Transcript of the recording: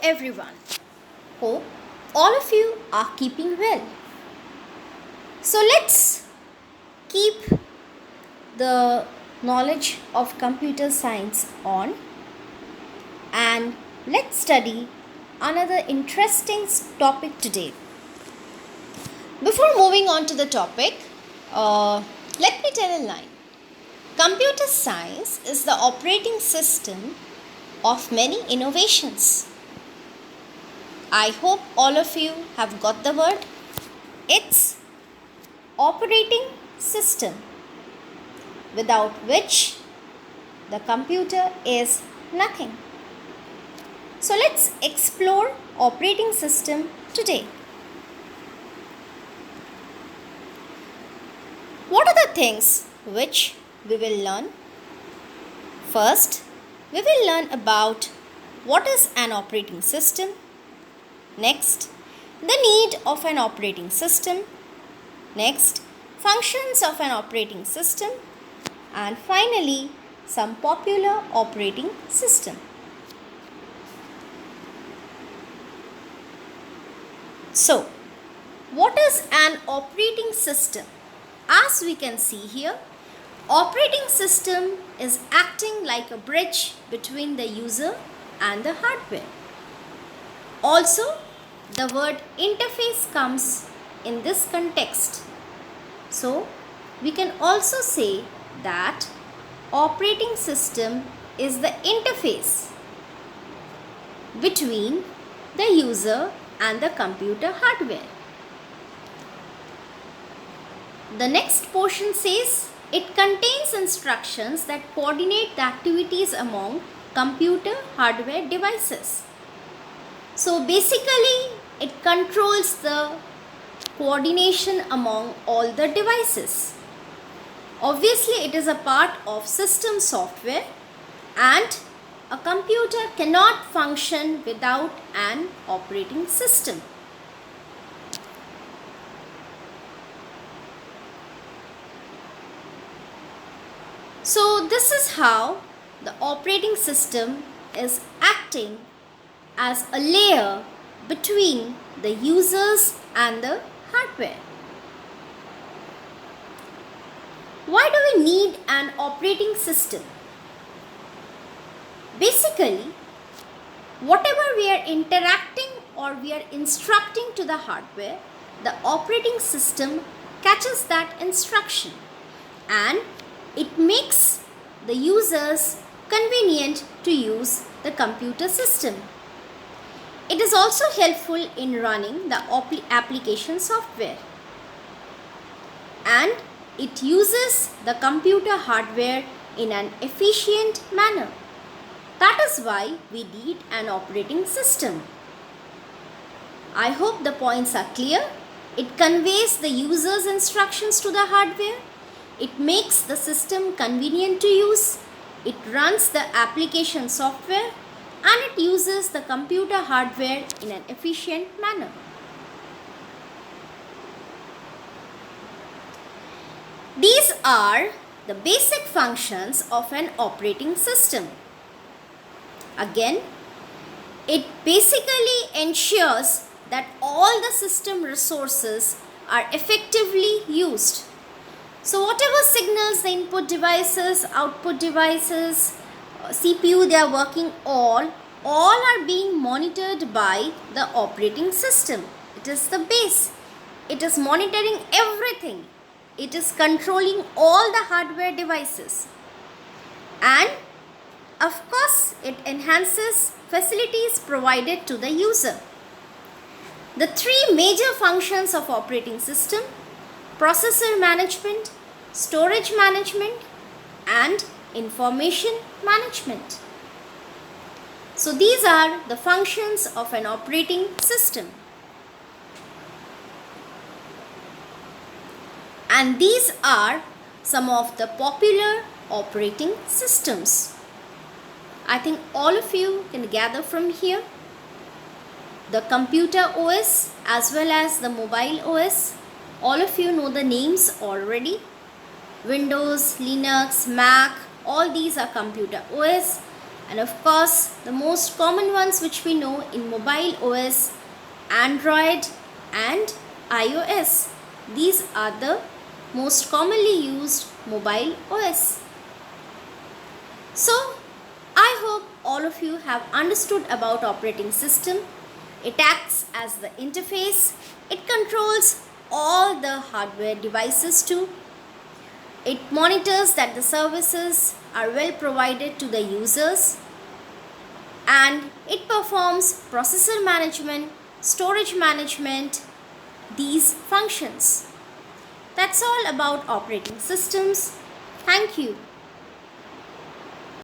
everyone. Hope all of you are keeping well. So let's keep the knowledge of computer science on and let's study another interesting topic today. Before moving on to the topic, let me tell a line. Computer science is the operating system of many innovations. I hope all of you have got the word. It's operating system, without which the computer is nothing. So let's explore operating system today. What are the things which we will learn? First, we will learn about what is an operating system. Next, the need of an operating system. Next, functions of an operating system. And finally, some popular operating system. So, what is an operating system? As we can see here, operating system is acting like a bridge between the user and the hardware. Also, the word interface comes in this context. So, we can also say that operating system is the interface between the user and the computer hardware. The next portion says it contains instructions that coordinate the activities among computer hardware devices. So basically, it controls the coordination among all the devices. Obviously, it is a part of system software and a computer cannot function without an operating system. So this is how the operating system is acting as a layer between the users and the hardware. Why do we need an operating system? Basically, whatever we are interacting or we are instructing to the hardware, the operating system catches that instruction and it makes the users convenient to use the computer system. It is also helpful in running the application software and it uses the computer hardware in an efficient manner. That is why we need an operating system. I hope the points are clear. It conveys the user's instructions to the hardware. It makes the system convenient to use. It runs the application software and it uses the computer hardware in an efficient manner. These are the basic functions of an operating system. Again, it basically ensures that all the system resources are effectively used. So whatever signals the input devices, output devices, CPU they are working all are being monitored by the operating system. It is the base. It is monitoring everything. It is controlling all the hardware devices. And of course, it enhances facilities provided to the user. The three major functions of operating system: processor management, storage management, and information management. So these are the functions of an operating system. And these are some of the popular operating systems. I think all of you can gather from here. The computer OS as well as the mobile OS. All of you know the names already. Windows, Linux, Mac, all these are computer OS. And of course, the most common ones which we know in mobile OS, Android and iOS. These are the most commonly used mobile OS. So, I hope all of you have understood about operating system. It acts as the interface. It controls all the hardware devices too. It monitors that the services are well provided to the users, and it performs processor management, storage management, these functions. That's all about operating systems. Thank you.